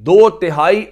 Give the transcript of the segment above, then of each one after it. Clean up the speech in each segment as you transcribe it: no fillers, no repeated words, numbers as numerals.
2/3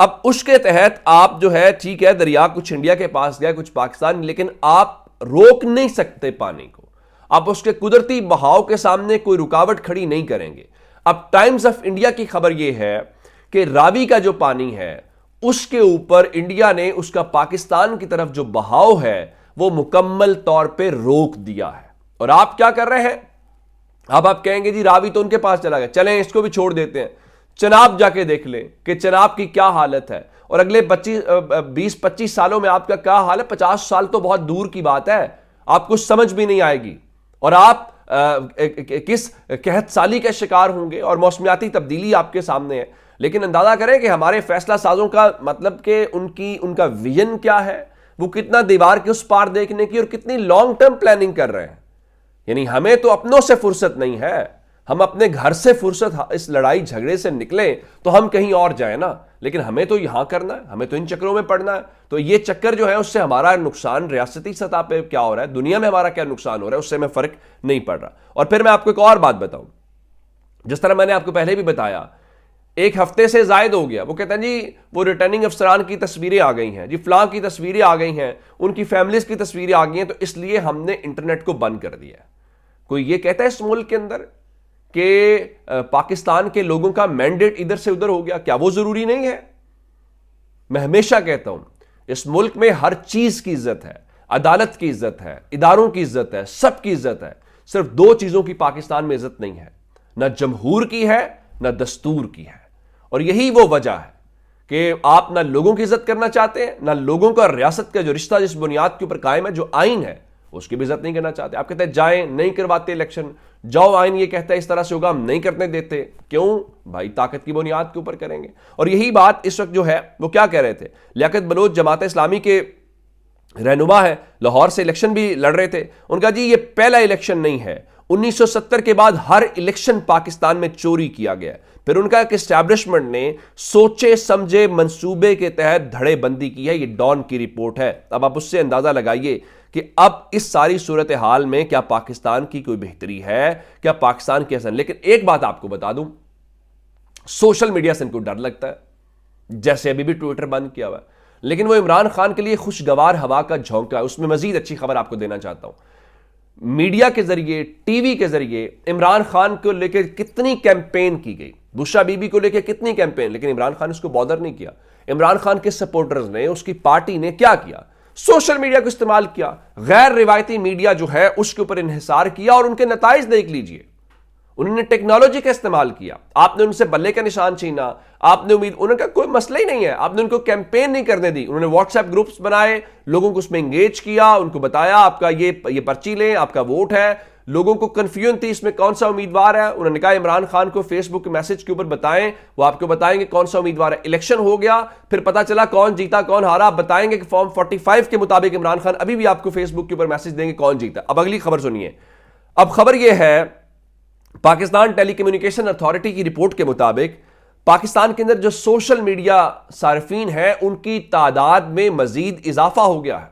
اب اس کے تحت آپ جو ہے ٹھیک ہے دریا کچھ انڈیا کے پاس گیا کچھ پاکستان، لیکن آپ روک نہیں سکتے پانی کو، آپ اس کے قدرتی بہاؤ کے سامنے کوئی رکاوٹ کھڑی نہیں کریں گے۔ اب ٹائمز آف انڈیا کی خبر یہ ہے کہ راوی کا جو پانی ہے اس کے اوپر انڈیا نے اس کا پاکستان کی طرف جو بہاؤ ہے وہ مکمل طور پہ روک دیا ہے۔ اور آپ کیا کر رہے ہیں؟ اب آپ کہیں گے جی راوی تو ان کے پاس چلا گیا، چلیں اس کو بھی چھوڑ دیتے ہیں۔ چناب جا کے دیکھ لیں کہ چناب کی کیا حالت ہے، اور اگلے 20-25 سالوں میں آپ کا کیا حال ہے۔ 50 سال تو بہت دور کی بات ہے، آپ کو سمجھ بھی نہیں آئے گی، اور آپ کس قحط سالی کے شکار ہوں گے، اور موسمیاتی تبدیلی آپ کے سامنے ہے۔ لیکن اندازہ کریں کہ ہمارے فیصلہ سازوں کا مطلب کہ ان کا ویژن کیا ہے، وہ کتنا دیوار کے اس پار دیکھنے کی اور کتنی لانگ ٹرم پلاننگ کر رہے ہیں۔ یعنی ہمیں تو اپنوں سے فرصت نہیں ہے، ہم اپنے گھر سے فرصت اس لڑائی جھگڑے سے نکلیں تو ہم کہیں اور جائیں نا، لیکن ہمیں تو یہاں کرنا ہے، ہمیں تو ان چکروں میں پڑنا ہے۔ تو یہ چکر جو ہے اس سے ہمارا نقصان ریاستی سطح پہ کیا ہو رہا ہے، دنیا میں ہمارا کیا نقصان ہو رہا ہے، اس سے ہمیں فرق نہیں پڑ رہا۔ اور پھر میں آپ کو ایک اور بات بتاؤں، جس طرح میں نے آپ کو پہلے بھی بتایا، ایک ہفتے سے زائد ہو گیا، وہ کہتے ہیں جی وہ ریٹرننگ افسران کی تصویریں آ گئی ہیں، جی فلاں کی تصویریں آ گئی ہیں، ان کی فیملیز کی تصویریں آ گئی ہیں، تو اس لیے ہم نے انٹرنیٹ کو بند کر دیا ہے۔ کوئی یہ کہتا ہے اس ملک کے اندر کہ پاکستان کے لوگوں کا مینڈیٹ ادھر سے ادھر ہو گیا؟ کیا وہ ضروری نہیں ہے؟ میں ہمیشہ کہتا ہوں اس ملک میں ہر چیز کی عزت ہے، عدالت کی عزت ہے، اداروں کی عزت ہے، سب کی عزت ہے۔ صرف دو چیزوں کی پاکستان میں عزت نہیں ہے، نہ جمہور کی ہے نہ دستور کی ہے، اور یہی وہ وجہ ہے کہ آپ نہ لوگوں کی عزت کرنا چاہتے ہیں، نہ لوگوں کا ریاست کا جو رشتہ جس بنیاد کے اوپر قائم ہے، جو آئین ہے، اس کی بھی عزت نہیں کرنا چاہتے۔ آپ کہتے ہیں جائیں نہیں کرواتے الیکشن، جاؤ آئین یہ کہتا ہے اس طرح سے ہوگا، ہم نہیں کرنے دیتے۔ کیوں بھائی؟ طاقت کی بنیاد کے اوپر کریں گے۔ اور یہی بات اس وقت جو ہے وہ کیا کہہ رہے تھے، لیاقت بلوچ جماعت اسلامی کے رہنما ہے، لاہور سے الیکشن بھی لڑ رہے تھے، ان کا جی یہ پہلا الیکشن نہیں ہے، 1970 کے بعد ہر الیکشن پاکستان میں چوری کیا گیا۔ پھر ان کا ایک اسٹیبلشمنٹ نے سوچے سمجھے منصوبے کے تحت دھڑے بندی کی ہے، یہ ڈان کی رپورٹ ہے۔ اب آپ اس سے اندازہ لگائیے کہ اب اس ساری صورتحال میں کیا پاکستان کی کوئی بہتری ہے، کیا پاکستان کی حسن۔ لیکن ایک بات آپ کو بتا دوں، سوشل میڈیا سے ان کو ڈر لگتا ہے، جیسے ابھی بھی ٹویٹر بند کیا ہوا ہے، لیکن وہ عمران خان کے لیے خوشگوار ہوا کا جھونکا ہے۔ اس میں مزید اچھی خبر آپ کو دینا چاہتا ہوں، میڈیا کے ذریعے، ٹی وی کے ذریعے عمران خان کو لے کے کتنی کیمپین کی گئی، بشرا بی بی کو لے کے کتنی کیمپین، لیکن عمران خان اس کو بادر نہیں کیا۔ عمران خان کے سپورٹرز نے، اس کی پارٹی نے کیا کیا؟ سوشل میڈیا کو استعمال کیا، غیر روایتی میڈیا جو ہے اس کے اوپر انحصار کیا، اور ان کے نتائج دیکھ لیجئے۔ انہوں نے ٹیکنالوجی کا استعمال کیا، آپ نے ان سے بلے کا نشان چھینا، آپ نے انہوں کا کوئی مسئلہ ہی نہیں ہے، آپ نے ان کو کیمپین نہیں کرنے دی۔ انہوں نے واٹس ایپ گروپس بنائے، لوگوں کو اس میں انگیج کیا، ان کو بتایا آپ کا یہ پرچی لیں، آپ کا ووٹ ہے۔ لوگوں کو کنفیوژن تھی اس میں کون سا امیدوار ہے، انہوں نے کہا عمران خان کو فیس بک میسج کے اوپر بتائیں، وہ آپ کو بتائیں گے کون سا امیدوار ہے۔ الیکشن ہو گیا، پھر پتا چلا کون جیتا کون ہارا، آپ بتائیں گے کہ فارم 45 کے مطابق عمران خان ابھی بھی آپ کو فیس بک کے اوپر میسج دیں گے کون جیتا۔ اب اگلی خبر سنیے، اب خبر یہ ہے پاکستان ٹیلی کمیونیکیشن اتھارٹی کی رپورٹ کے مطابق پاکستان کے اندر جو سوشل میڈیا صارفین ہیں ان کی تعداد میں مزید اضافہ ہو گیا ہے،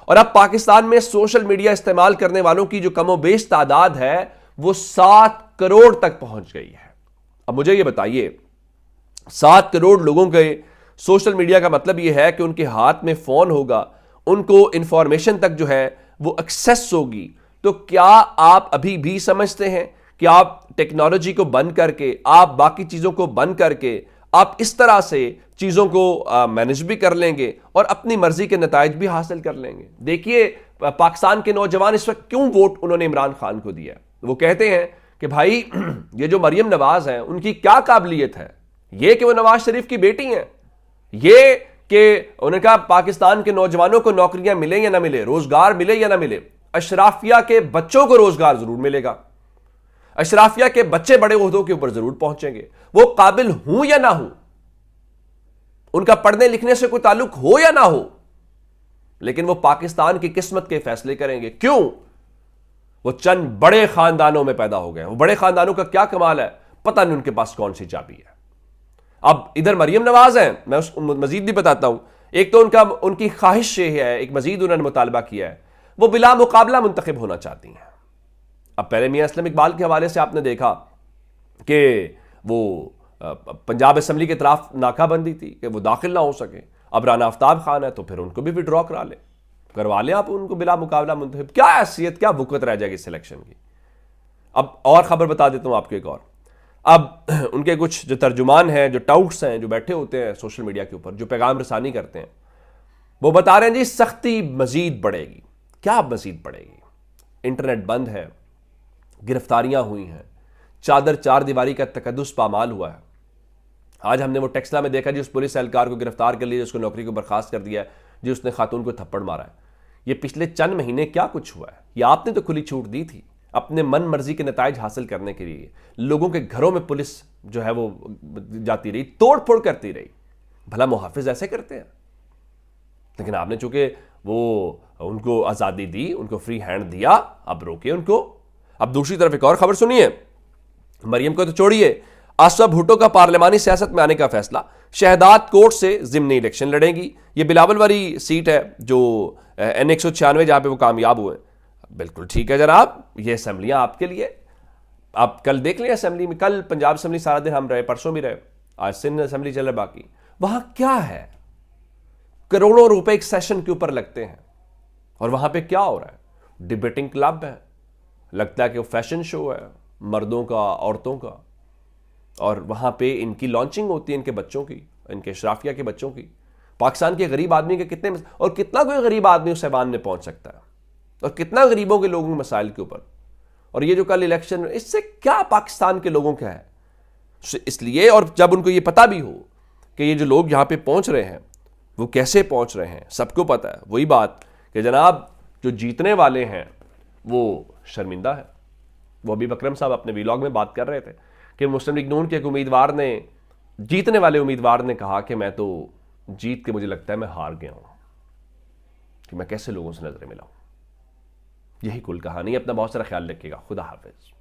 اور اب پاکستان میں سوشل میڈیا استعمال کرنے والوں کی جو کم و بیش تعداد ہے وہ 7 کروڑ تک پہنچ گئی ہے۔ اب مجھے یہ بتائیے، 7 کروڑ لوگوں کے سوشل میڈیا کا مطلب یہ ہے کہ ان کے ہاتھ میں فون ہوگا، ان کو انفارمیشن تک جو ہے وہ ایکسیس ہوگی۔ تو کیا آپ ابھی بھی سمجھتے ہیں کہ آپ ٹیکنالوجی کو بند کر کے، آپ باقی چیزوں کو بند کر کے، آپ اس طرح سے چیزوں کو مینج بھی کر لیں گے اور اپنی مرضی کے نتائج بھی حاصل کر لیں گے؟ دیکھیے پاکستان کے نوجوان اس وقت کیوں ووٹ انہوں نے عمران خان کو دیا، وہ کہتے ہیں کہ بھائی یہ جو مریم نواز ہیں ان کی کیا قابلیت ہے، یہ کہ وہ نواز شریف کی بیٹی ہیں، یہ کہ انہوں نے کہا پاکستان کے نوجوانوں کو نوکریاں ملیں یا نہ ملے، روزگار ملے یا نہ ملے، اشرافیہ کے بچوں کو روزگار ضرور ملے گا، اشرافیہ کے بچے بڑے عہدوں کے اوپر ضرور پہنچیں گے، وہ قابل ہوں یا نہ ہوں، ان کا پڑھنے لکھنے سے کوئی تعلق ہو یا نہ ہو، لیکن وہ پاکستان کی قسمت کے فیصلے کریں گے۔ کیوں؟ وہ چند بڑے خاندانوں میں پیدا ہو گئے، وہ بڑے خاندانوں کا کیا کمال ہے، پتہ نہیں ان کے پاس کون سی چابی ہے۔ اب ادھر مریم نواز ہیں، میں اس کو مزید بھی بتاتا ہوں، ایک تو ان کی خواہش یہ ہے، ایک مزید انہوں نے مطالبہ کیا ہے، وہ بلا مقابلہ منتخب ہونا چاہتی ہیں۔ اب پہلے میاں اسلم اقبال کے حوالے سے آپ نے دیکھا کہ وہ پنجاب اسمبلی کے اطراف ناکہ بندی تھی کہ وہ داخل نہ ہو سکے. اب رانا آفتاب خان ہے تو پھر ان کو بھی وڈرا کروا لیں آپ ان کو بلا مقابلہ منتخب. کیا حیثیت کیا وقت رہ جائے گی سلیکشن کی. اب اور خبر بتا دیتا ہوں آپ کو ایک اور. اب ان کے کچھ جو ترجمان ہیں, جو ٹاؤٹس ہیں, جو بیٹھے ہوتے ہیں سوشل میڈیا کے اوپر, جو پیغام رسانی کرتے ہیں, وہ بتا رہے ہیں جی سختی مزید بڑھے گی. کیا مزید بڑھے گی؟ انٹرنیٹ بند ہے, گرفتاریاں ہوئی ہیں, چادر چار دیواری کا تقدس پامال ہوا ہے. آج ہم نے وہ ٹیکسلا میں دیکھا جی اس پولیس اہلکار کو گرفتار کر لیا, اس کو نوکری کو برخاست کر دیا ہے جی اس نے خاتون کو تھپڑ مارا ہے. یہ پچھلے چند مہینے کیا کچھ ہوا ہے؟ یہ آپ نے تو کھلی چھوٹ دی تھی اپنے من مرضی کے نتائج حاصل کرنے کے لیے. لوگوں کے گھروں میں پولیس جو ہے وہ جاتی رہی, توڑ پھوڑ کرتی رہی. بھلا محافظ ایسے کرتے ہیں؟ لیکن آپ نے چونکہ وہ ان کو آزادی دی, ان کو فری ہینڈ دیا, اب روکے ان کو. اب دوسری طرف ایک اور خبر سنیے. مریم کو تو چھوڑیے, آصفہ بھٹو کا پارلیمانی سیاست میں آنے کا فیصلہ. شہداد کوٹ سے ضمنی الیکشن لڑیں گی. یہ بلاول والی سیٹ ہے جو N 196 جہاں پہ وہ کامیاب ہوئے. بالکل ٹھیک ہے جناب, یہ اسمبلیاں آپ کے لیے. آپ کل دیکھ لیں اسمبلی میں, کل پنجاب اسمبلی سارا دن ہم رہے, پرسوں بھی رہے, آج سندھ اسمبلی چل رہا باقی. وہاں کیا ہے؟ کروڑوں روپے ایک سیشن کے اوپر لگتے ہیں. اور وہاں پہ کیا ہو رہا ہے؟ ڈبیٹنگ کلب ہے, لگتا ہے کہ وہ فیشن شو ہے مردوں کا عورتوں کا. اور وہاں پہ ان کی لانچنگ ہوتی ہے, ان کے بچوں کی, ان کے اشرافیہ کے بچوں کی. پاکستان کے غریب آدمی کے کتنے اور کتنا کوئی غریب آدمی اس ایوان میں پہنچ سکتا ہے, اور کتنا غریبوں کے لوگوں کے مسائل کے اوپر. اور یہ جو کل الیکشن, اس سے کیا پاکستان کے لوگوں کا ہے؟ اس لیے, اور جب ان کو یہ پتا بھی ہو کہ یہ جو لوگ یہاں پہ پہنچ رہے ہیں وہ کیسے پہنچ رہے ہیں, سب کو پتا ہے. وہی بات کہ جناب جو جیتنے والے ہیں وہ شرمندہ ہے. وہ ابھی اکرم صاحب اپنے ویلاگ میں بات کر رہے تھے کہ مسلم لیگ نون کے ایک امیدوار نے, جیتنے والے امیدوار نے کہا کہ میں تو جیت کے مجھے لگتا ہے میں ہار گیا ہوں, کہ میں کیسے لوگوں سے نظریں ملاؤں. یہی کل کہانی. اپنا بہت سارا خیال رکھیے گا. خدا حافظ.